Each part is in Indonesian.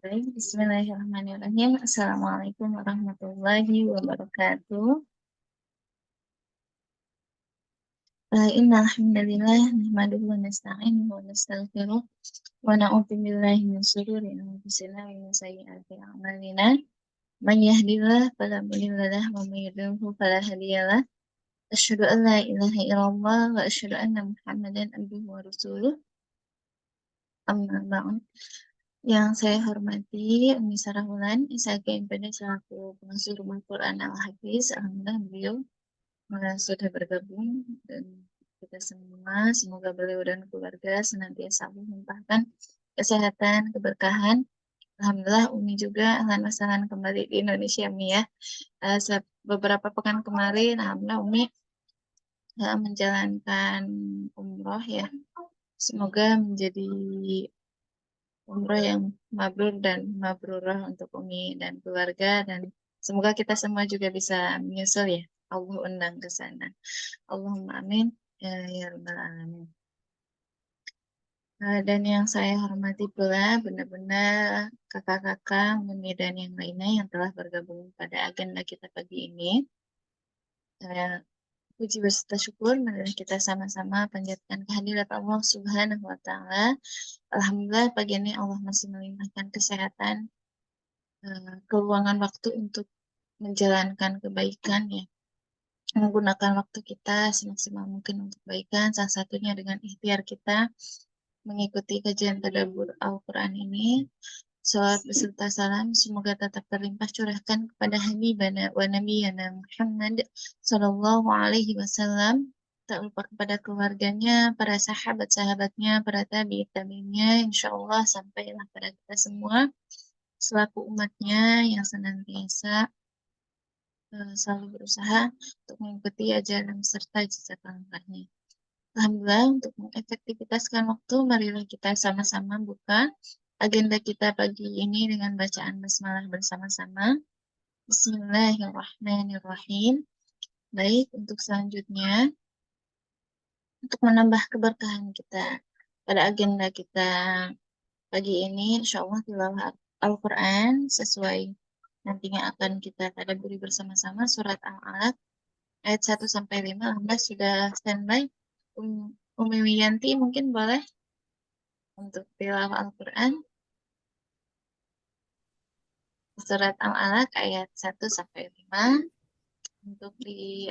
Baik, bismillahirrahmanirrahim. Assalamualaikum warahmatullahi wabarakatuh. Innal hamdalillah nahmaduhu wa nasta'inuhu wa nastaghfiruh wa na'udzu billahi min shururi anfusina wa min sayyiati a'malina. Man yahdihillahu fala mudilla lahu wa man yudlilhu fala hadiya lahu. Asyhadu an la ilaha illallah wa asyhadu anna Muhammadan abduhu wa rasuluh. Amma ba'd. Yang saya hormati Umi Sarahulan, SAG MPD selaku pengasuh Rumah Quran Al-Hafiz. Alhamdulillah beliau sudah bergabung, dan kita semua semoga beliau dan keluarga senantiasa Allah melimpahkan kesehatan, keberkahan. Alhamdulillah Umi juga ahlan wa sahlan kembali di Indonesia, Umi ya. Beberapa pekan kemarin Alhamdulillah Umi menjalankan umroh ya. Semoga menjadi umroh yang mabrur dan mabrurah untuk Umi dan keluarga, dan semoga kita semua juga bisa menyusul ya. Allah undang ke sana. Allahumma amin ya rabbal alamin. Dan yang saya hormati pula benar-benar kakak-kakak, Umi dan yang lainnya yang telah bergabung pada agenda kita pagi ini. Puji beserta syukur marilah kita sama-sama panjatkan kehadirat Allah Subhanahu wa Ta'ala. Alhamdulillah pagi ini Allah masih melimpahkan kesehatan, keluangan waktu untuk menjalankan kebaikan ya, menggunakan waktu kita semaksimal mungkin untuk kebaikan, salah satunya dengan ikhtiar kita mengikuti kajian tadabbur Al-Quran ini. Salawat beserta salam semoga tetap terlimpah curahkan kepada Habibana wa Nabiyana Muhammad Sallallahu Alaihi Wasallam, tak lupa kepada keluarganya, para sahabat-sahabatnya, para tabi'in-tabi'innya, insya Allah sampailah pada kita semua selaku umatnya yang senantiasa selalu berusaha untuk mengikuti ajaran serta jejak langkahnya. Alhamdulillah, untuk mengefektivitaskan waktu, marilah kita sama-sama buka agenda kita pagi ini dengan bacaan basmalah bersama-sama. Bismillahirrahmanirrahim. Baik, untuk selanjutnya, untuk menambah keberkahan kita pada agenda kita pagi ini, insya Allah tilawah Al-Quran sesuai nantinya akan kita tadabburi bersama-sama surat Al-Alaq ayat 1-5. Alhamdulillah sudah standby. Umi Wiyanti mungkin boleh untuk tilawah Al-Quran surat Al-Alaq ayat 1-5. Untuk di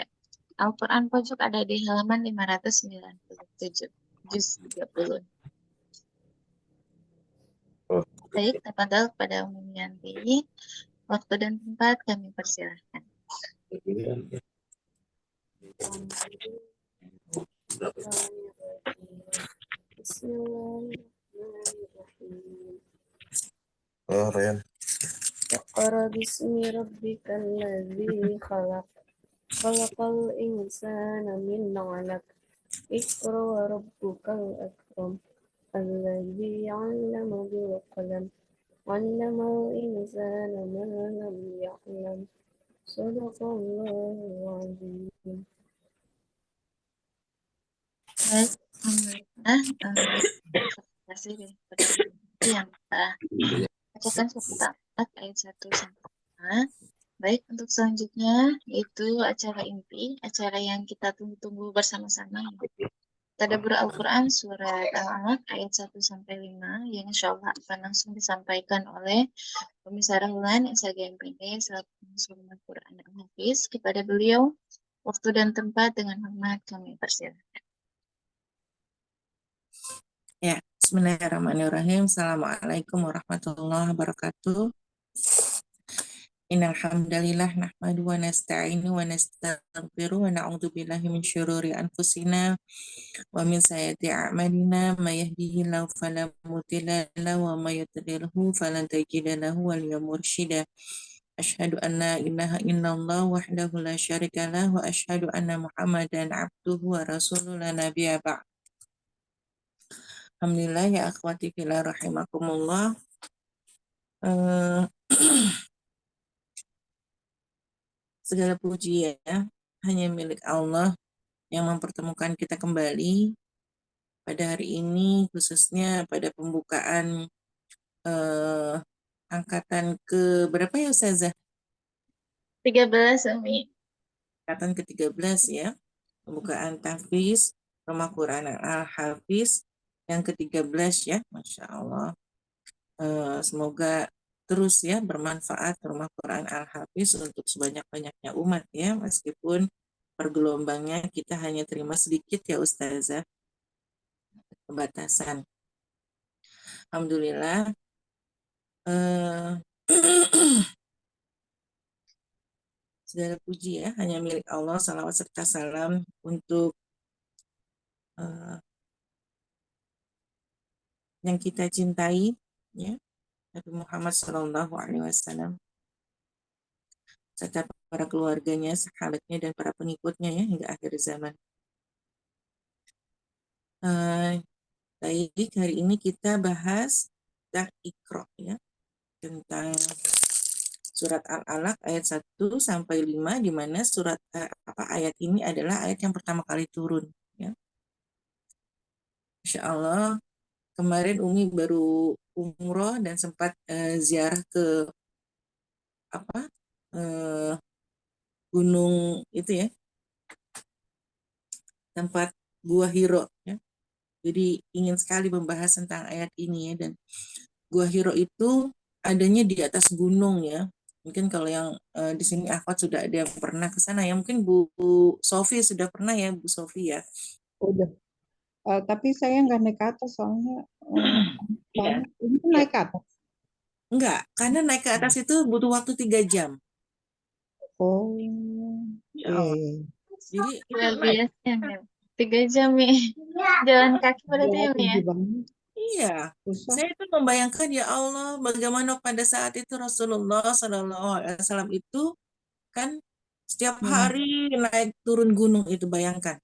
Al-Quran pojok ada di halaman 597, juz 30. Baik, tafadhal kepada Umi Wiyanti. Waktu dan tempat kami persilahkan. Bismillahirrahmanirrahim. Ren. Iqra bismi rabbikal ladzi khalaq. Khalaqal insana min 'alaq. Iqra wa rabbukal akram. Alladzi 'allama bil qalam. 'Allamal insana ma lam ya'lam. Shadaqallahul 'azim. Baik, alhamdulillah. Terima kasih kepada yang bacakan surat Al-Alaq ayat 1-5. Baik, untuk selanjutnya yaitu acara inti, acara yang kita tunggu-tunggu bersama-sama. Tadabbur Al-Quran surat Al-Alaq ayat 1-5 yang insya Allah akan langsung disampaikan oleh Umi Sarahulan SAG MPD selaku pengasuh Rumah Quran Al-Hafiz. Kepada beliau, waktu dan tempat dengan hormat kami persilahkan. Ya, bismillahirrahmanirrahim. Assalamualaikum warahmatullahi wabarakatuh. Innal hamdalillah nahmaduhu wa nasta'inu wa nastaghfiruh wa na'udzu billahi min syururi anfusina wa min sayyiati a'malina may yahdihillahu fala mudilla lahu wa may yudlilhu falan tajida lahu waliya mursyida. Asyhadu an la ilaha illallah wahdahu la syarika lahu wa asyhadu anna Muhammadan abduhu wa rasuluhu la nabiyya ba'd. Alhamdulillah ya akhwati fillah rahimakumullah. Segala puji ya hanya milik Allah yang mempertemukan kita kembali pada hari ini, khususnya pada pembukaan angkatan ke berapa ya Ustazah? 13 Umi. Angkatan ke-13 ya. Pembukaan tahfiz Rumah Quran Al-Hafiz yang ke-13 ya. Masya Allah. Semoga terus ya bermanfaat Rumah Quran Al-Hafiz untuk sebanyak-banyaknya umat ya. Meskipun per gelombangnya kita hanya terima sedikit ya Ustazah. Pembatasan. Alhamdulillah. Segala puji ya hanya milik Allah, salawat serta salam untuk yang kita cintai ya, Nabi Muhammad SAW serta para keluarganya, sahabatnya dan para pengikutnya ya hingga akhir zaman. Baik, hari ini kita bahas tentang Iqra ya, tentang surat Al-Alaq ayat 1 sampai 5 di mana surat ayat ini adalah ayat yang pertama kali turun ya. Insya Allah kemarin Umi baru umroh dan sempat ziarah ke gunung itu ya, tempat Gua Hiro ya. Jadi ingin sekali membahas tentang ayat ini ya, dan Gua Hiro itu adanya di atas gunung ya. Mungkin kalau yang di sini akhwat sudah ada yang pernah ke sana ya. Mungkin Bu Sofi sudah pernah ya, Bu Sofi ya. Udah. Tapi saya nggak naik ke atas soalnya Iya. ini kan naik ke atas. Enggak, karena naik ke atas itu butuh waktu 3 jam. Oh, Ya iya, Allah. iya. Jadi Luar biasa ya, Mel. 3 jam ya. Jalan kaki berarti ya, Jauh Mi ya. tinggi banget, iya, susah. saya itu membayangkan ya Allah bagaimana pada saat itu Rasulullah SAW itu kan setiap hari naik turun gunung itu, bayangkan.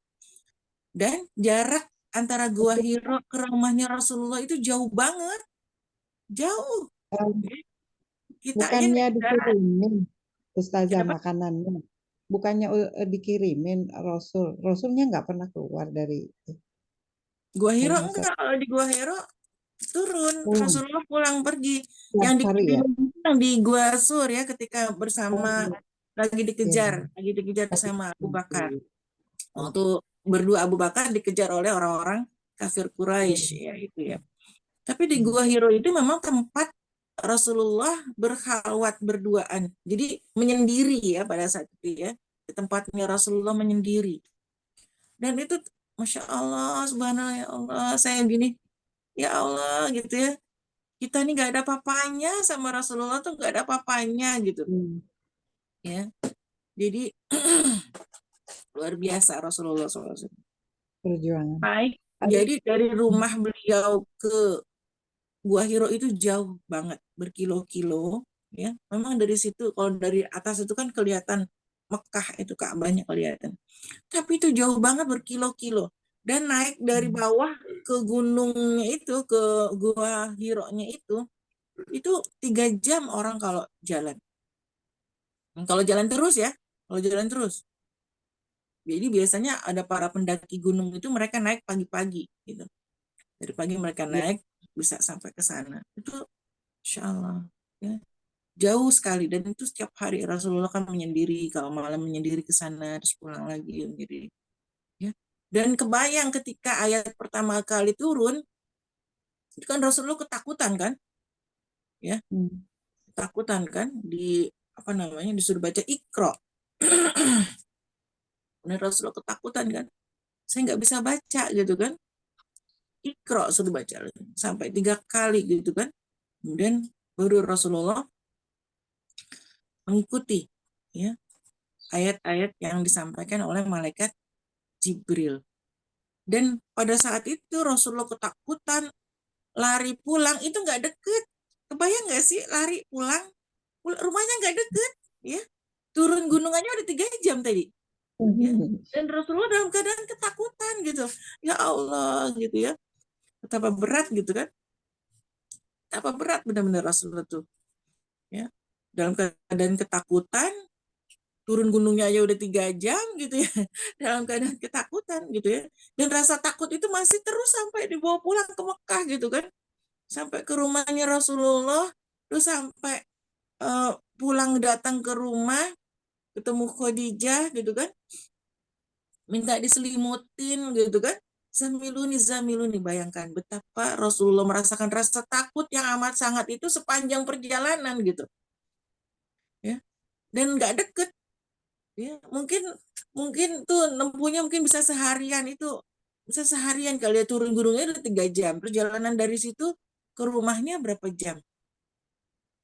Dan jarak antara Gua Itu, Hiro ke rumahnya Rasulullah itu jauh banget, jauh. Kita aja bukannya naik darat. dikirimin Ustazah Kenapa? makanannya. Bukannya dikirimin Rasulnya nggak pernah keluar dari Gua Hiro rumah enggak, kalau di Gua Hiro turun, pulang Rasulullah pulang pergi. tiap Yang hari ya. yang di Gua Sur ya, ketika Oh, bersama iya. Iya, lagi dikejar tapi sama Abu Bakar. oh, Waktu berdua Abu Bakar dikejar oleh orang-orang kafir iya. Quraisy ya itu ya. Tapi di Hmm. Gua Hiro itu memang tempat Rasulullah berkhalwat berduaan. Jadi menyendiri ya pada saat itu ya. Di tempatnya Rasulullah menyendiri. Dan itu Masya Allah, subhanallah ya Allah. Saya gini, ya Allah gitu ya. Kita ini gak ada apa-apanya sama Rasulullah tuh gak ada apa-apanya gitu. Hmm. Ya. Jadi luar biasa Rasulullah SAW. Perjuangan. Baik. Ada, Jadi dari rumah beliau ke Gua Hiro itu jauh banget, berkilo-kilo ya. Memang dari situ kalau dari atas itu kan kelihatan Mekah itu Ka'bahnya kelihatan. Tapi itu jauh banget berkilo-kilo. Dan naik dari bawah ke gunungnya itu, ke Gua Hiro-nya itu 3 jam orang kalau jalan. Kalau jalan terus ya, kalau jalan terus. Jadi biasanya ada para pendaki gunung itu mereka naik pagi-pagi gitu. Dari pagi mereka ya, naik bisa sampai ke sana. Itu Insya Allah ya. Jauh sekali, dan itu setiap hari Rasulullah kan menyendiri, kalau malam menyendiri ke sana terus pulang lagi menyendiri ya. Dan kebayang ketika ayat pertama kali turun itu kan Rasulullah ketakutan kan ya, hmm. ketakutan kan, di apa namanya, disuruh baca Iqra. Dan Rasulullah ketakutan kan, saya nggak bisa baca gitu kan, Iqra suruh baca sampai 3 kali gitu kan. Kemudian baru Rasulullah mengikuti ya ayat-ayat yang disampaikan oleh malaikat Jibril. Dan pada saat itu Rasulullah ketakutan, lari pulang itu nggak deket. Kebayang nggak sih lari pulang, rumahnya nggak deket, ya. Turun gunung aja udah 3 jam tadi. Ya. Dan Rasulullah dalam keadaan ketakutan gitu. Ya Allah gitu ya. Betapa berat gitu kan. Betapa berat benar-benar Rasulullah tuh. Ya. Dalam keadaan ketakutan, turun gunungnya aja udah 3 jam gitu ya, dalam keadaan ketakutan gitu ya, dan rasa takut itu masih terus sampai dibawa pulang ke Mekah gitu kan, sampai ke rumahnya Rasulullah. terus sampai pulang datang ke rumah ketemu Khadijah gitu kan, minta diselimutin gitu kan. Zamiluni, bayangkan betapa Rasulullah merasakan rasa takut yang amat sangat itu sepanjang perjalanan gitu ya, dan nggak deket ya, mungkin mungkin tuh nempuhnya mungkin bisa seharian, itu bisa seharian kali ya, turun gunungnya udah 3 jam, perjalanan dari situ ke rumahnya berapa jam,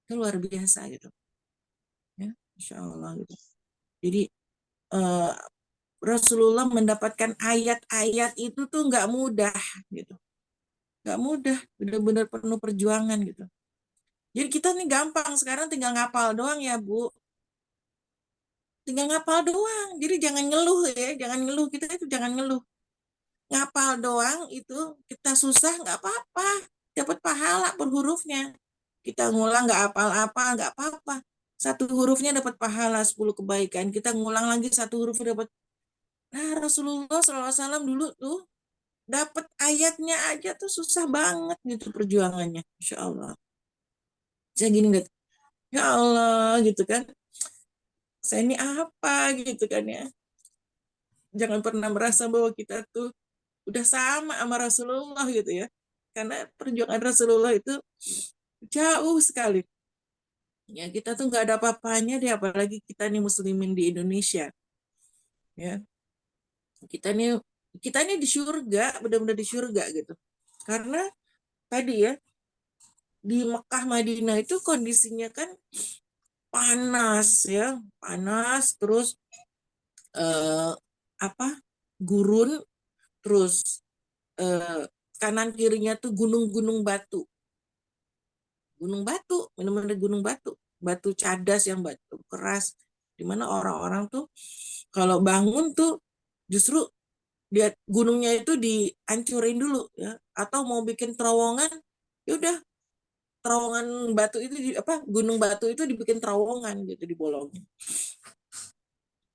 itu luar biasa gitu ya, Insya Allah gitu. Jadi eh, Rasulullah mendapatkan ayat-ayat itu tuh nggak mudah gitu, nggak mudah, benar-benar penuh perjuangan gitu. Jadi kita nih gampang sekarang tinggal ngapal doang ya Bu, tinggal ngapal doang. Jadi jangan ngeluh ya, jangan ngeluh, kita itu jangan ngeluh. Ngapal doang itu kita susah nggak apa-apa, dapat pahala per hurufnya. Kita ngulang nggak apal-apa nggak apa-apa. Satu hurufnya dapat pahala 10 kebaikan. Kita ngulang lagi satu huruf dapat. Nah Rasulullah SAW dulu tuh dapat ayatnya aja tuh susah banget gitu perjuangannya, Insya Allah. Saya gini gitu, ya Allah gitu kan, saya ini apa gitu kan ya. Jangan pernah merasa bahwa kita tuh udah sama Rasulullah gitu ya. Karena perjuangan Rasulullah itu jauh sekali. Ya kita tuh nggak ada apa-apanya deh, apalagi kita nih muslimin di Indonesia. Ya kita nih di surga, benar-benar di surga gitu. Karena tadi ya di Mekah Madinah itu kondisinya kan panas ya, panas terus eh, apa gurun, terus kanan kirinya tuh gunung-gunung batu, benar-benar gunung batu, batu cadas yang batu keras, dimana orang-orang tuh kalau bangun tuh justru dia gunungnya itu dihancurin dulu ya, atau mau bikin terowongan ya udah, terowongan batu itu gunung batu itu dibikin terowongan gitu, dibolongin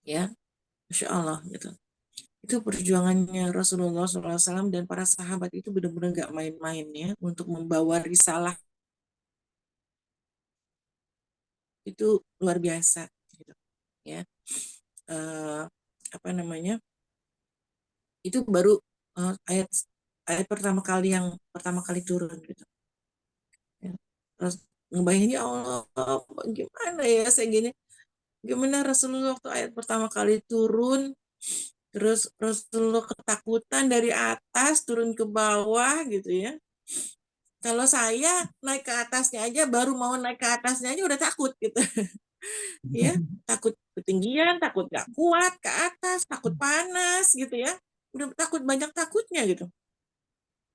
ya, Masya Allah gitu. Itu perjuangannya Rasulullah SAW dan para sahabat itu benar-benar nggak main-main ya, untuk membawa risalah itu luar biasa gitu ya. Eh, apa namanya, itu baru ayat ayat pertama kali turun gitu ya. Terus ngebayangin, ya Allah gimana ya saya gini, gimana Rasulullah waktu ayat pertama kali turun, terus Rasulullah ketakutan dari atas turun ke bawah gitu ya. Kalau saya naik ke atasnya aja, baru mau naik ke atasnya aja udah takut gitu ya, takut ketinggian, takut gak kuat ke atas, takut panas gitu ya, udah takut, banyak takutnya gitu.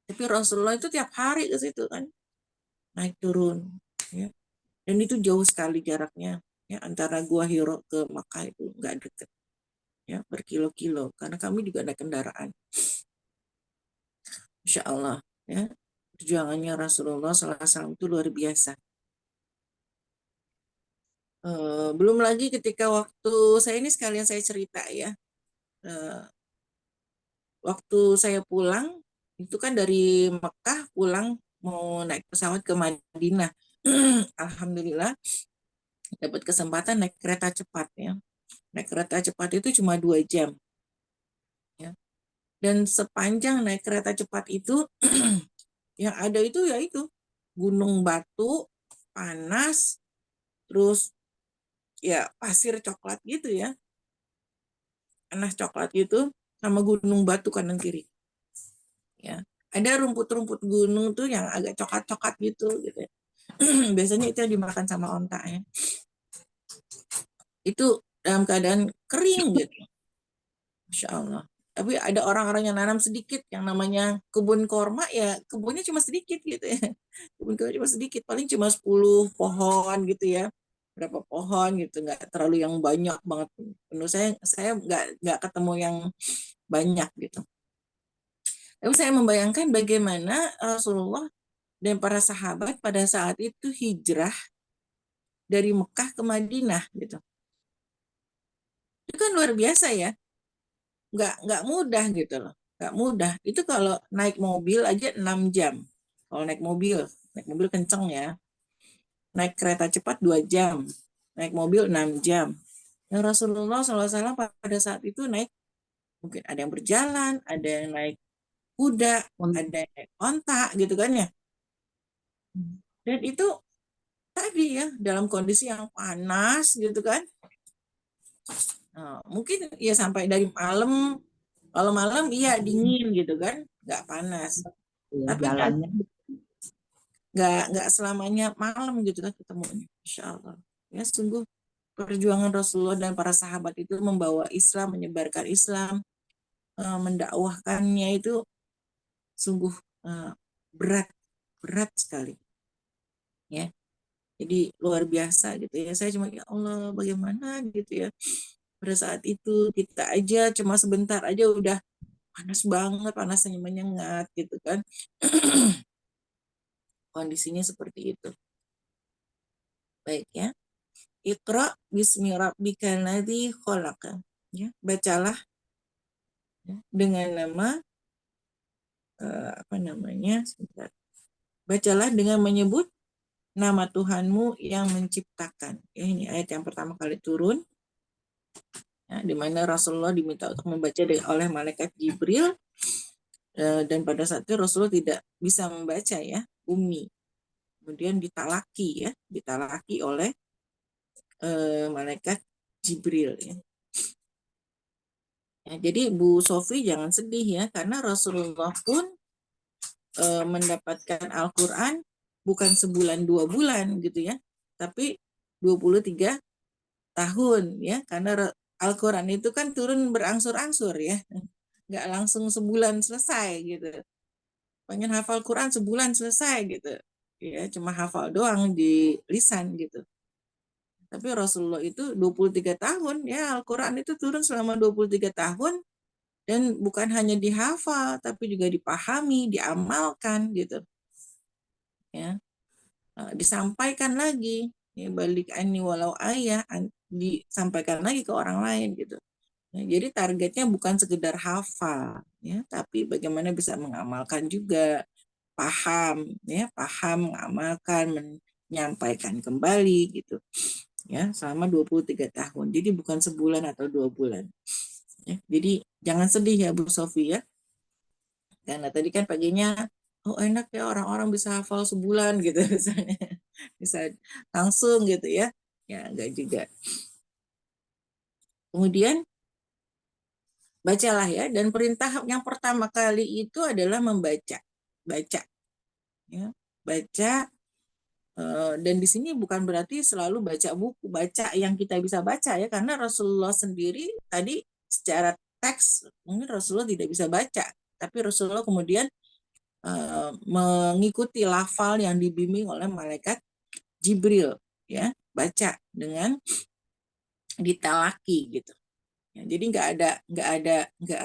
Tapi Rasulullah itu tiap hari ke situ kan, naik turun ya. Dan itu jauh sekali jaraknya ya, antara Gua Hiro ke Makkah itu nggak deket ya, berkilo-kilo, karena kami juga ada kendaraan. Insya Allah ya, perjuangannya Rasulullah SAW itu luar biasa. Belum lagi ketika waktu saya ini, sekalian saya cerita ya, waktu saya pulang itu kan dari Mekah pulang mau naik pesawat ke Madinah. Alhamdulillah dapat kesempatan naik kereta cepat ya. Naik kereta cepat itu cuma 2 jam ya. Dan sepanjang naik kereta cepat itu yang ada itu ya itu gunung batu, panas, terus ya pasir coklat gitu ya, panas coklat gitu, sama gunung batu kanan kiri ya. Ada rumput-rumput gunung tuh yang agak coklat-coklat gitu gitu ya. Biasanya itu yang dimakan sama onta ya. Itu dalam keadaan kering gitu, Masya Allah. Tapi ada orang-orang yang nanam sedikit, yang namanya kebun korma ya, kebunnya cuma sedikit gitu ya. Kebun korma cuma sedikit, paling cuma 10 pohon gitu ya. Berapa pohon gitu, nggak terlalu yang banyak banget. Menurut saya nggak ketemu yang banyak gitu. Tapi saya membayangkan bagaimana Rasulullah dan para sahabat pada saat itu hijrah dari Mekah ke Madinah gitu. Itu kan luar biasa ya, nggak mudah gitu loh, nggak mudah. Itu kalau naik mobil aja 6 jam. Kalau naik mobil kenceng ya, naik kereta cepat 2 jam, naik mobil 6 jam. Dan Rasulullah SAW pada saat itu naik, mungkin ada yang berjalan, ada yang naik kuda, ada yang naik onta gitu kan ya. Dan itu tadi ya dalam kondisi yang panas gitu kan. Nah, mungkin ya sampai dari malam, kalau malam iya dingin gitu kan, nggak panas. Ya, Tapi jalannya nggak selamanya malam gitu kan ketemunya. Insya Allah. Ya sungguh perjuangan Rasulullah dan para sahabat itu membawa Islam, menyebarkan Islam, mendakwahkannya itu sungguh berat, berat sekali. Ya, jadi luar biasa gitu ya. Saya cuma ya Allah bagaimana gitu ya. Pada saat itu kita aja cuma sebentar aja udah panas banget, panasnya menyengat gitu kan. Kondisinya seperti itu. Baik ya. Iqra bismi rabbikal ladzi khalaq. Ya, bacalah ya, dengan nama apa namanya? Sebentar. Bacalah dengan menyebut nama Tuhanmu yang menciptakan. Ya, ini ayat yang pertama kali turun. Ya, di mana Rasulullah diminta untuk membaca oleh malaikat Jibril, dan pada saat itu Rasulullah tidak bisa membaca ya, ummi. Kemudian ditalaki oleh malaikat Jibril ya. Ya, jadi Bu Sofi jangan sedih ya, karena Rasulullah pun mendapatkan Al-Quran bukan sebulan 2 bulan gitu ya, tapi 23 tahun ya, karena Al-Quran itu kan turun berangsur-angsur ya, nggak langsung sebulan selesai gitu. Pengen hafal Quran sebulan selesai gitu ya, cuma hafal doang di lisan gitu. Tapi Rasulullah itu 23 tahun ya, Al-Quran itu turun selama 23 tahun, dan bukan hanya dihafal tapi juga dipahami, diamalkan gitu ya. Disampaikan lagi ya, balik ani walau ayah, disampaikan lagi ke orang lain gitu. Nah, jadi targetnya bukan sekedar hafal ya, tapi bagaimana bisa mengamalkan juga, paham ya, paham, mengamalkan, menyampaikan kembali gitu ya, selama 23 tahun. Jadi bukan sebulan atau 2 bulan ya. Jadi jangan sedih ya Bu Sofi ya, karena tadi kan paginya oh enak ya orang-orang bisa hafal sebulan gitu misalnya, bisa langsung gitu ya. Ya enggak juga. Kemudian bacalah ya, dan perintah yang pertama kali itu adalah membaca. Baca ya. Baca, dan di sini bukan berarti selalu baca buku, baca yang kita bisa baca ya, karena Rasulullah sendiri tadi secara teks mungkin Rasulullah tidak bisa baca, tapi Rasulullah kemudian mengikuti lafal yang dibimbing oleh malaikat Jibril ya, baca dengan ditalaki gitu ya. Jadi nggak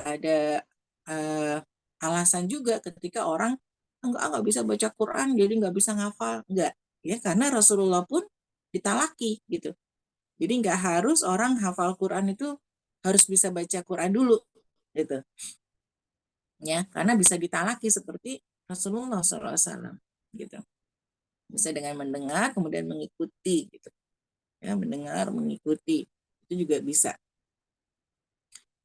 ada uh, alasan juga ketika orang nggak bisa baca Quran jadi nggak bisa ngafal, nggak ya, karena Rasulullah pun ditalaki gitu. Jadi nggak harus orang hafal Quran itu harus bisa baca Quran dulu gitu ya, karena bisa ditalaki seperti Rasulullah SAW gitu. Bisa dengan mendengar kemudian mengikuti gitu ya, mendengar mengikuti itu juga bisa.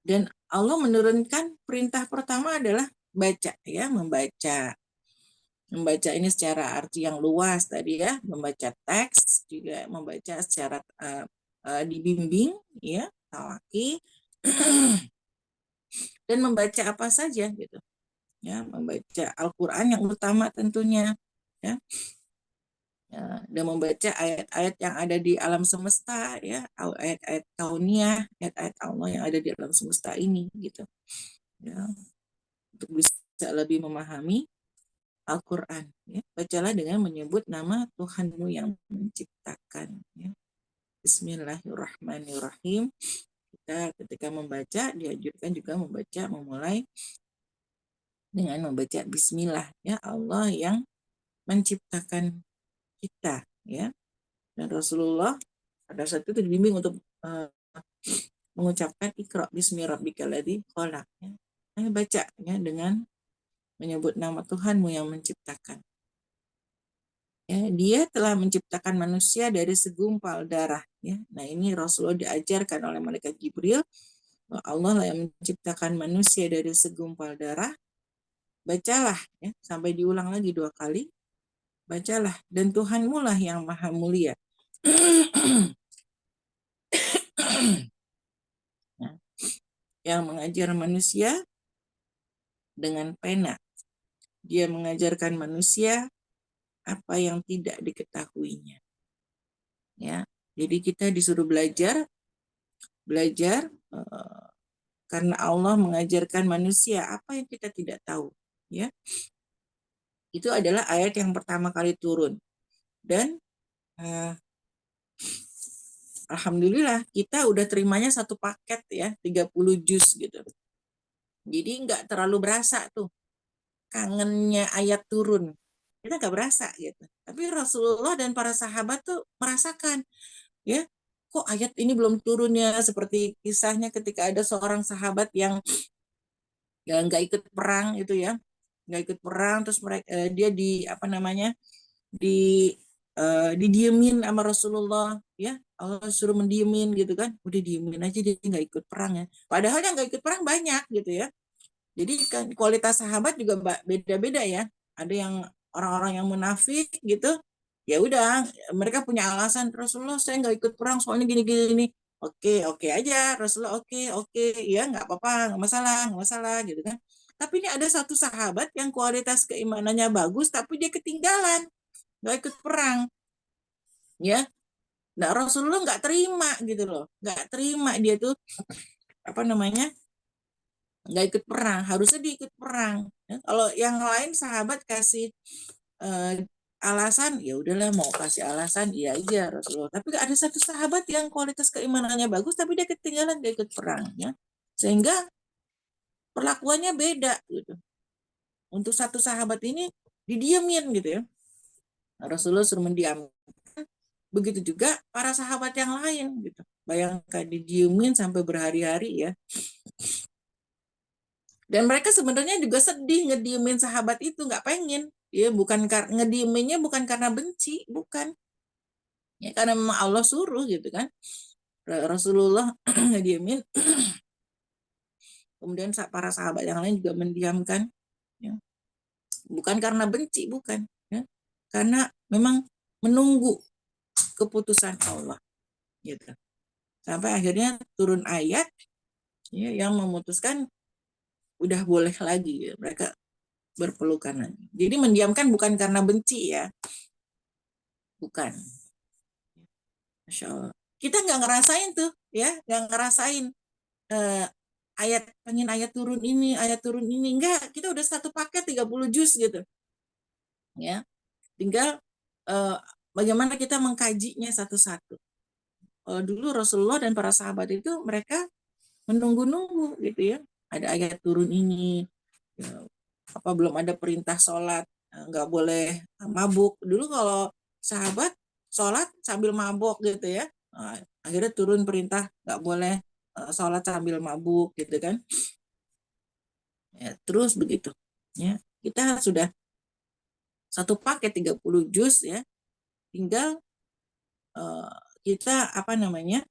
Dan Allah menurunkan perintah pertama adalah baca ya, membaca ini secara arti yang luas tadi ya, membaca teks, juga membaca secara dibimbing ya, talaki, dan membaca apa saja gitu ya, membaca Al-Quran yang utama tentunya ya. Ya, dan membaca ayat-ayat yang ada di alam semesta ya, ayat-ayat kauniyah, ayat-ayat Allah yang ada di alam semesta ini gitu ya, untuk bisa lebih memahami Al-Quran ya. Bacalah dengan menyebut nama Tuhanmu yang menciptakan ya. Bismillahirrahmanirrahim. Kita ketika membaca dianjurkan juga memulai dengan membaca Bismillah ya, Allah yang menciptakan kita ya. Dan Rasulullah pada saat itu dibimbing untuk mengucapkan Iqra bismi rabbikal ladzi khalaq ya. Baca ya dengan menyebut nama Tuhanmu yang menciptakan. Ya, dia telah menciptakan manusia dari segumpal darah. Ya. Nah ini Rasulullah diajarkan oleh malaikat Jibril, Allah lah yang menciptakan manusia dari segumpal darah. Bacalah, ya, sampai diulang lagi 2 kali. Bacalah, dan Tuhanmu lah yang maha mulia. Nah, yang mengajar manusia dengan pena. Dia mengajarkan manusia apa yang tidak diketahuinya. Ya, jadi kita disuruh belajar karena Allah mengajarkan manusia apa yang kita tidak tahu. Ya, itu adalah ayat yang pertama kali turun. Dan alhamdulillah kita udah terimanya satu paket ya, 30 juz gitu. Jadi nggak terlalu berasa tuh kangennya ayat turun. Kita nggak berasa gitu. Tapi Rasulullah dan para sahabat tuh merasakan, ya, kok ayat ini belum turun ya, seperti kisahnya ketika ada seorang sahabat yang nggak ikut perang itu ya, nggak ikut perang, terus mereka dia di apa namanya di didiemin sama Rasulullah, ya, Allah suruh mendiemin gitu kan, udah diemin aja, dia nggak ikut perang ya, padahal yang nggak ikut perang banyak gitu ya. Jadi kan kualitas sahabat juga beda-beda ya. Ada yang orang-orang yang munafik gitu. Ya udah, mereka punya alasan, Rasulullah saya nggak ikut perang soalnya gini-gini. Oke, oke aja Rasulullah, oke, oke, ya nggak apa-apa, nggak masalah gitu kan. Tapi ini ada satu sahabat yang kualitas keimanannya bagus, tapi dia ketinggalan, nggak ikut perang, ya. Nah Rasulullah nggak terima gitu loh, nggak terima dia tuh apa namanya nggak ikut perang, harusnya dia ikut perang. Ya, kalau yang lain sahabat kasih alasan, ya udahlah mau kasih alasan, iya aja Rasulullah. Tapi ada satu sahabat yang kualitas keimanannya bagus, tapi dia ketinggalan, dia ikut perang, ya. Sehingga perlakuannya beda gitu. Untuk satu sahabat ini didiemin gitu ya. Rasulullah suruh mendiam. Begitu juga para sahabat yang lain gitu. Bayangkan didiemin sampai berhari-hari ya. Dan mereka sebenarnya juga sedih ngediemin sahabat itu, nggak pengen. Ya, bukan ngedieminnya bukan karena benci, bukan. Ya, karena memang Allah suruh gitu kan. Rasulullah ngediemin, kemudian para sahabat yang lain juga mendiamkan. Ya. Bukan karena benci, bukan. Ya. Karena memang menunggu keputusan Allah. Gitu. Sampai akhirnya turun ayat ya, yang memutuskan udah boleh lagi ya, mereka berpelukan lagi. Jadi mendiamkan bukan karena benci ya, bukan. Masya Allah. Kita nggak ngerasain tuh, ya, nggak ngerasain eh, ayat turun ini, enggak. Kita udah satu paket 30 juz gitu, ya. Tinggal bagaimana kita mengkajinya satu-satu. Dulu Rasulullah dan para sahabat itu mereka menunggu-nunggu gitu ya. Ada ayat turun ini, ya, apa belum ada perintah sholat, nggak boleh mabuk. Dulu kalau sahabat sholat sambil mabuk gitu ya, akhirnya turun perintah nggak boleh sholat sambil mabuk gitu kan. Ya, terus begitu. Ya, kita sudah satu paket 30 juz ya, tinggal kita apa namanya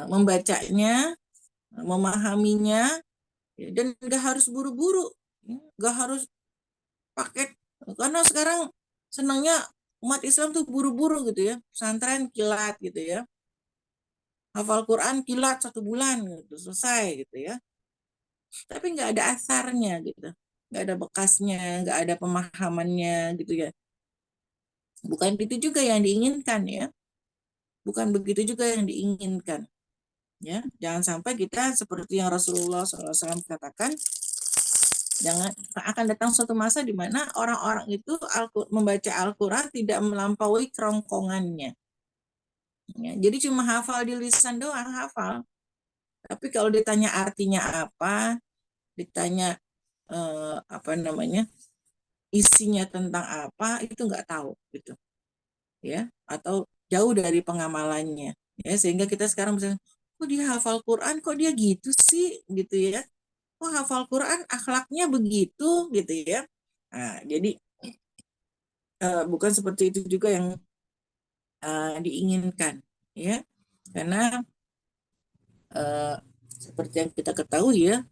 membacanya, memahaminya, ya, dan nggak harus buru-buru, ya, nggak harus paket, karena sekarang senangnya umat Islam tuh buru-buru gitu ya, pesantren kilat gitu ya, hafal Quran kilat 1 bulan gitu selesai gitu ya, tapi nggak ada asarnya gitu, nggak ada bekasnya, nggak ada pemahamannya gitu ya. Bukan itu juga yang diinginkan ya, bukan begitu juga yang diinginkan ya. Jangan sampai kita seperti yang Rasulullah SAW katakan, jangan akan datang suatu masa di mana orang-orang itu membaca Al-Quran tidak melampaui kerongkongannya. Ya, jadi cuma hafal di lisan doang, hafal. Tapi kalau ditanya artinya apa, ditanya apa namanya, isinya tentang apa, itu nggak tahu gitu, ya. Atau jauh dari pengamalannya, ya. Sehingga kita sekarang bisa, kok dia hafal Quran, kok dia gitu sih, gitu ya. Kok hafal Quran akhlaknya begitu, gitu ya. Nah, jadi bukan seperti itu juga yang diinginkan, ya, karena seperti yang kita ketahui ya,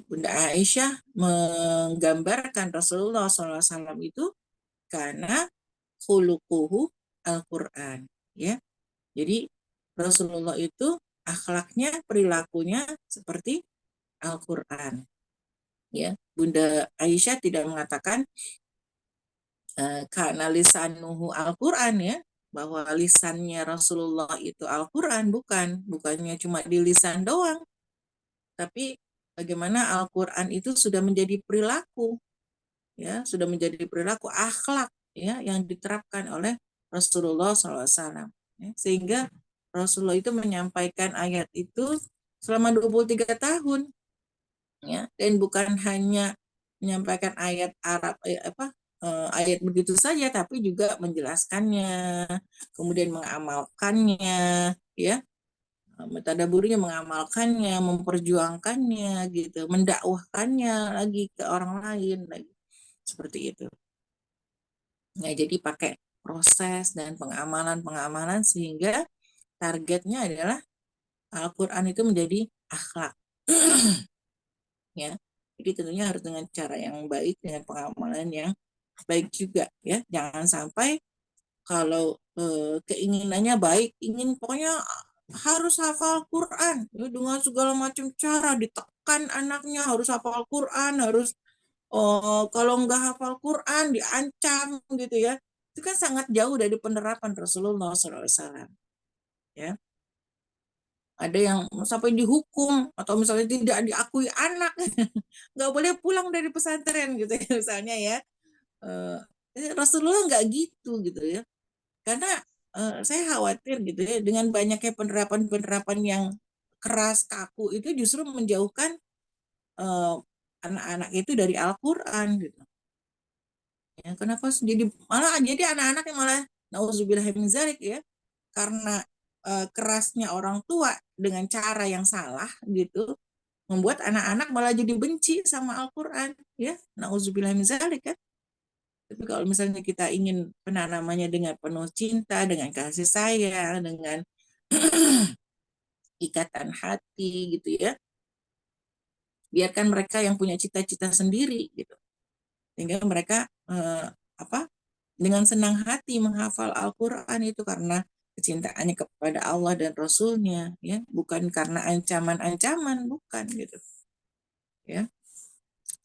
Bunda Aisyah menggambarkan Rasulullah SAW itu karena khuluquhu Al-Quran, ya. Jadi Rasulullah itu akhlaknya, perilakunya seperti Al-Quran, ya. Bunda Aisyah tidak mengatakan karena lisanuhu Al-Quran, ya, bahwa lisannya Rasulullah itu Al-Quran, bukannya cuma di lisan doang, tapi bagaimana Al-Quran itu sudah menjadi perilaku, ya, sudah menjadi perilaku akhlak, ya, yang diterapkan oleh Rasulullah SAW, ya, sehingga Rasulullah itu menyampaikan ayat itu selama 23 tahun, ya, dan bukan hanya menyampaikan ayat Arab ayat begitu saja, tapi juga menjelaskannya, kemudian mengamalkannya, ya, mentadaburinya, mengamalkannya, memperjuangkannya, gitu, mendakwahkannya lagi ke orang lain lagi, seperti itu. Nah, jadi pakai proses dan pengamalan sehingga targetnya adalah Al-Quran itu menjadi akhlak. Ya, jadi tentunya harus dengan cara yang baik, dengan pengamalan yang baik juga, ya. Jangan sampai kalau keinginannya baik, ingin pokoknya harus hafal Quran, ya, dengan segala macam cara ditekan anaknya harus hafal Quran, harus kalau nggak hafal Quran diancam, gitu ya. Itu kan sangat jauh dari penerapan Rasulullah SAW, ya. Ada yang sampai dihukum atau misalnya tidak diakui anak, nggak boleh pulang dari pesantren, gitu ya, misalnya, ya. Rasulullah nggak gitu ya, karena saya khawatir, gitu ya, dengan banyaknya penerapan yang keras, kaku, itu justru menjauhkan anak-anak itu dari Al-Quran, gitu. Ya, kenapa jadi anak-anak yang malah nauzubillah min zalik, ya, karena kerasnya orang tua dengan cara yang salah, gitu, membuat anak-anak malah jadi benci sama Al-Quran, ya, nauzubillah min zalik, kan. Tapi kalau misalnya kita ingin penanamannya dengan penuh cinta, dengan kasih sayang, dengan ikatan hati, gitu ya, biarkan mereka yang punya cita-cita sendiri, gitu, sehingga mereka dengan senang hati menghafal Al-Quran itu karena kecintaannya kepada Allah dan Rasulnya, ya, bukan karena ancaman-ancaman, bukan, gitu, ya,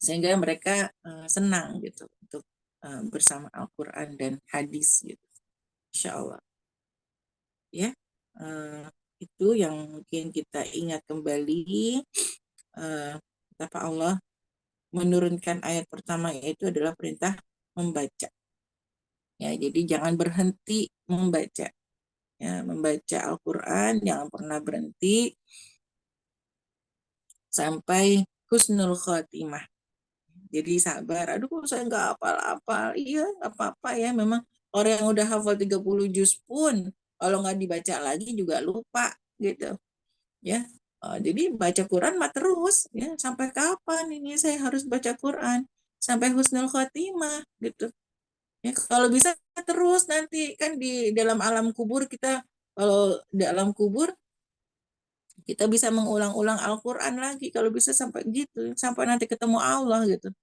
sehingga mereka senang, gitu, untuk bersama Al-Quran dan hadis, gitu, insya Allah, ya. Itu yang mungkin kita ingat kembali, betapa Allah menurunkan ayat pertama, yaitu adalah perintah membaca, ya. Jadi jangan berhenti membaca, ya, membaca Al-Quran, jangan pernah berhenti sampai husnul khotimah. Jadi sabar, aduh kok saya nggak hafal-hafal, iya nggak apa-apa, ya, memang orang yang udah hafal 30 juz pun kalau nggak dibaca lagi juga lupa, gitu, ya. Jadi baca Quran mah terus, ya, sampai kapan ini saya harus baca Quran? Sampai husnul khotimah, gitu, ya. Kalau bisa terus, nanti kan di dalam alam kubur kita, kalau di alam kubur kita bisa mengulang-ulang Al-Quran lagi, kalau bisa sampai gitu, sampai nanti ketemu Allah, gitu,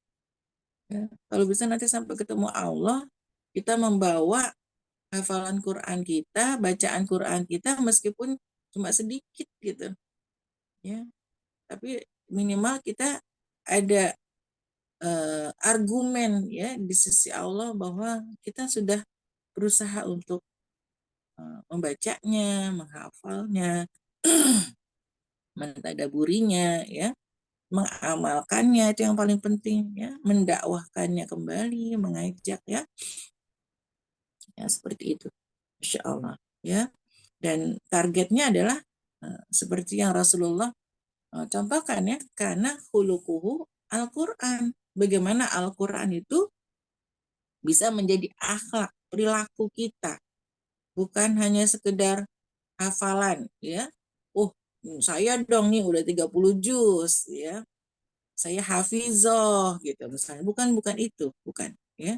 ya. Kalau bisa nanti sampai ketemu Allah, kita membawa hafalan Quran kita, bacaan Quran kita, meskipun cuma sedikit, gitu, ya. Tapi minimal kita ada argumen, ya, di sisi Allah bahwa kita sudah berusaha untuk membacanya, menghafalnya, mentadaburinya, ya, mengamalkannya, itu yang paling penting, ya, mendakwahkannya kembali, mengajak, ya, ya, seperti itu, insya Allah, ya. Dan targetnya adalah seperti yang Rasulullah contohkan, ya, karena khuluquhu Al-Quran, bagaimana Al-Quran itu bisa menjadi akhlak, perilaku kita, bukan hanya sekedar hafalan, ya. Oh, saya dong nih udah 30 juz, ya, saya hafizoh, gitu misalnya, bukan itu, bukan, ya.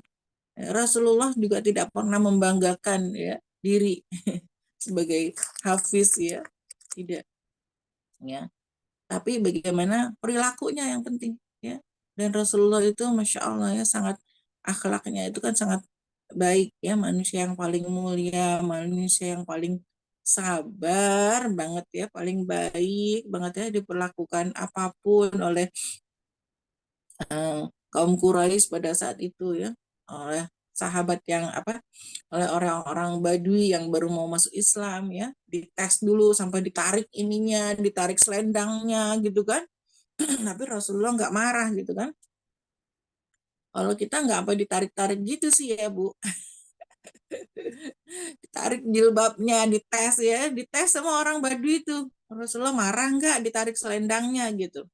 Rasulullah juga tidak pernah membanggakan ya diri sebagai hafiz ya, tidak ya. Tapi bagaimana perilakunya yang penting ya. Dan Rasulullah itu Masya Allah ya sangat akhlaknya itu kan sangat baik ya, manusia yang paling mulia, manusia yang paling sabar banget ya, paling baik banget ya, diperlakukan apapun oleh kaum Quraisy pada saat itu ya, oleh sahabat yang oleh orang-orang Badui yang baru mau masuk Islam ya, dites dulu sampai ditarik ininya, ditarik selendangnya gitu kan. Tapi Rasulullah nggak marah gitu kan. Kalau kita nggak apa ditarik-tarik gitu sih ya Bu. Ditarik jilbabnya, dites sama orang Badui itu. Rasulullah marah nggak ditarik selendangnya gitu.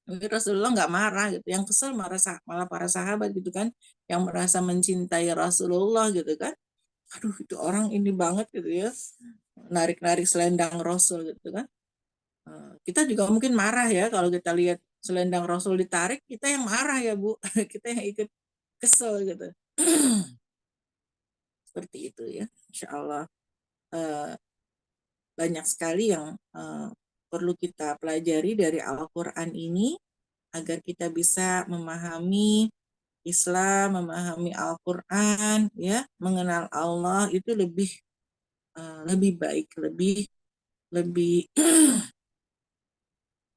Tapi Rasulullah nggak marah gitu. Yang kesel malah para sahabat gitu kan, yang merasa mencintai Rasulullah gitu kan. Aduh itu orang ini banget gitu ya, narik-narik selendang Rasul gitu kan. Kita juga mungkin marah ya kalau kita lihat selendang Rasul ditarik, kita yang marah ya Bu. Kita yang ikut kesel gitu. Seperti itu ya. Insya Allah banyak sekali yang perlu kita pelajari dari Al-Quran ini agar kita bisa memahami Islam, memahami Al-Quran, ya, mengenal Allah itu lebih baik, lebih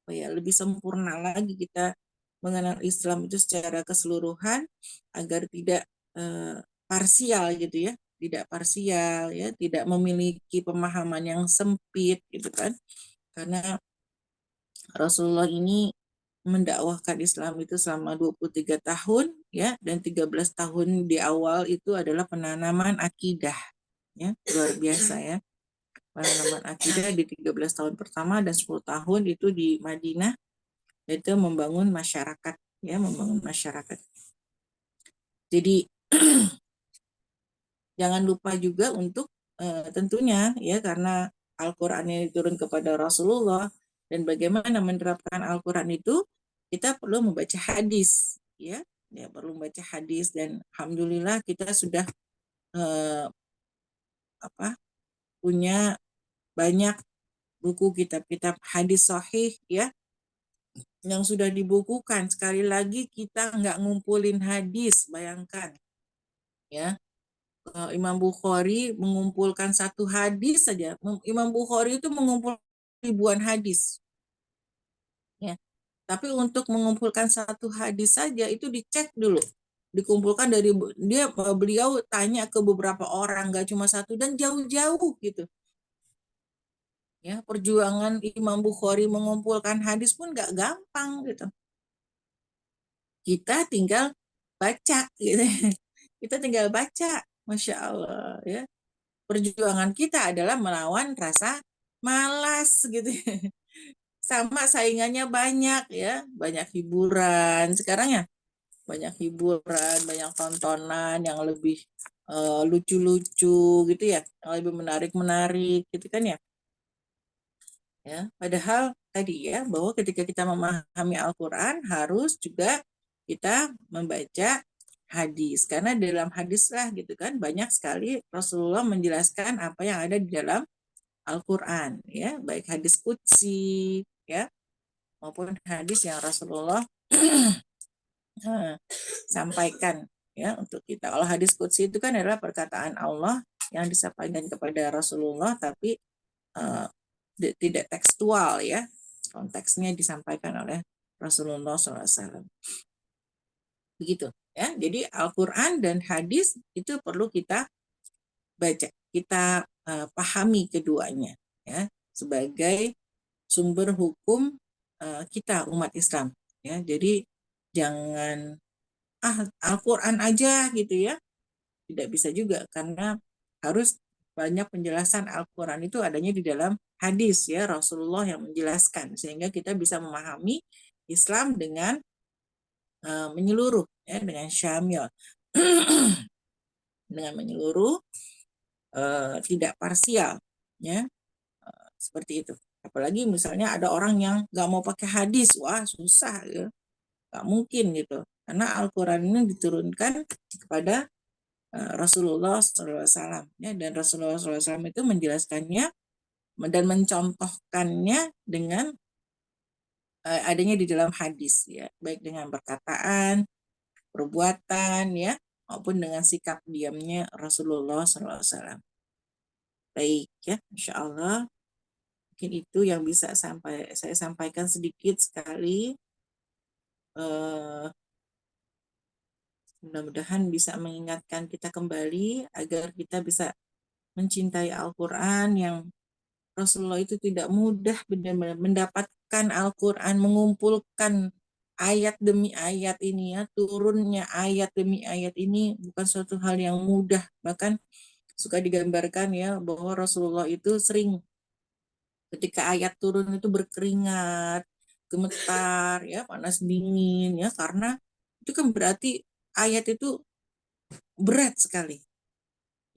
lebih sempurna lagi kita mengenal Islam itu secara keseluruhan agar tidak parsial gitu ya, tidak parsial ya, tidak memiliki pemahaman yang sempit gitu kan. Karena Rasulullah ini mendakwahkan Islam itu selama 23 tahun ya, dan 13 tahun di awal itu adalah penanaman akidah ya, luar biasa ya. Penanaman akidah di 13 tahun pertama dan 10 tahun itu di Madinah, itu membangun masyarakat ya, membangun masyarakat. Jadi jangan lupa juga untuk tentunya ya, karena Al-Qur'an ini turun kepada Rasulullah dan bagaimana menerapkan Al-Qur'an itu kita perlu membaca hadis ya. Ya perlu membaca hadis, dan alhamdulillah kita sudah punya banyak buku kitab-kitab hadis sahih ya yang sudah dibukukan. Sekali lagi kita nggak ngumpulin hadis, bayangkan ya. Imam Bukhari mengumpulkan satu hadis saja. Imam Bukhari itu mengumpulkan ribuan hadis ya. Tapi untuk mengumpulkan satu hadis saja itu dicek dulu, dikumpulkan dari beliau tanya ke beberapa orang, nggak cuma satu, dan jauh-jauh gitu ya. Perjuangan Imam Bukhari mengumpulkan hadis pun nggak gampang gitu. Kita tinggal baca gitu. Kita tinggal baca, Masya Allah ya. Perjuangan kita adalah melawan rasa malas gitu. Sama saingannya banyak ya, banyak hiburan sekarang ya, banyak hiburan, banyak tontonan yang lebih lucu-lucu gitu ya, yang lebih menarik-menarik gitu kan ya. Ya, padahal tadi ya, bahwa ketika kita memahami Al-Quran harus juga kita membaca hadis, karena dalam hadis lah gitu kan banyak sekali Rasulullah menjelaskan apa yang ada di dalam Al-Quran ya, baik hadis qudsi ya maupun hadis yang Rasulullah sampaikan ya untuk kita. Kalau hadis qudsi itu kan adalah perkataan Allah yang disampaikan kepada Rasulullah, tapi tidak tekstual ya, konteksnya disampaikan oleh Rasulullah SAW. Begitu ya. Jadi Al-Quran dan hadis itu perlu kita baca, kita pahami keduanya ya, sebagai sumber hukum kita umat Islam ya. Jadi jangan Al-Quran aja gitu ya, tidak bisa juga, karena harus banyak penjelasan Al-Quran itu adanya di dalam hadis ya, Rasulullah yang menjelaskan, sehingga kita bisa memahami Islam dengan menyeluruh ya, dengan syamil dengan menyeluruh, tidak parsial ya, seperti itu. Apalagi misalnya ada orang yang nggak mau pakai hadis, wah susah ya, nggak mungkin gitu. Karena Al-Quran ini diturunkan kepada Rasulullah SAW, ya, dan Rasulullah SAW itu menjelaskannya dan mencontohkannya dengan adanya di dalam hadis, ya, baik dengan perkataan, perbuatan, ya, maupun dengan sikap diamnya Rasulullah SAW. Baik, ya, Insya Allah mungkin itu yang bisa saya sampaikan sedikit sekali. Mudah-mudahan bisa mengingatkan kita kembali agar kita bisa mencintai Al-Quran, yang Rasulullah itu tidak mudah benar-benar mendapatkan Al-Quran, mengumpulkan ayat demi ayat ini, ya, turunnya ayat demi ayat ini bukan suatu hal yang mudah. Bahkan suka digambarkan, ya, bahwa Rasulullah itu sering ketika ayat turun itu berkeringat, gemetar, ya, panas dingin, ya, karena itu kan berarti ayat itu berat sekali,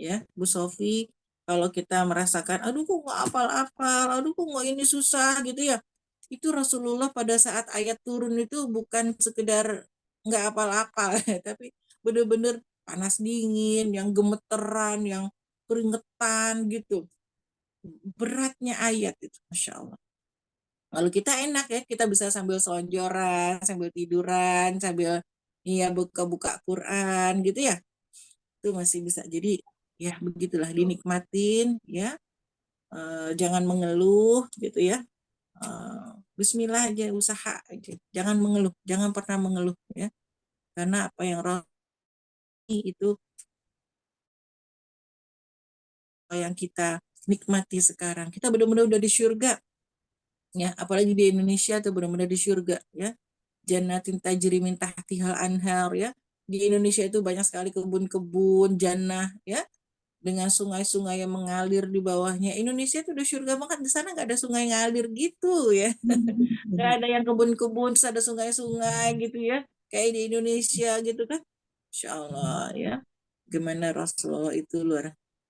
ya, Bu Sofi. Kalau kita merasakan, aduh kok nggak apal-apal, aduh kok nggak ini susah gitu, ya, itu Rasulullah pada saat ayat turun itu bukan sekedar nggak apal-apal, tapi benar-benar panas dingin, yang gemeteran, yang keringetan gitu, beratnya ayat itu, Masya Allah. Lalu kita enak, ya, kita bisa sambil selonjoran, sambil tiduran, sambil, iya, buka-buka Quran gitu, ya, itu masih bisa. Jadi, ya, begitulah, dinikmatin, ya. Jangan mengeluh gitu, ya. Bismillah aja, usaha aja, jangan mengeluh, jangan pernah mengeluh, ya, karena apa yang itu apa yang kita nikmati sekarang, kita benar-benar udah di surga, ya, apalagi di Indonesia tuh benar-benar di surga, ya. Jannatin tajri min tahtihal anhar, ya. Di Indonesia itu banyak sekali kebun-kebun jannah, ya, dengan sungai-sungai yang mengalir di bawahnya. Indonesia itu udah surga banget, di sana nggak ada sungai ngalir gitu, ya. Nggak ada yang kebun-kebun terus ada sungai-sungai gitu, ya, kayak di Indonesia gitu kan. Insya Allah, ya. Gimana Rasulullah itu luar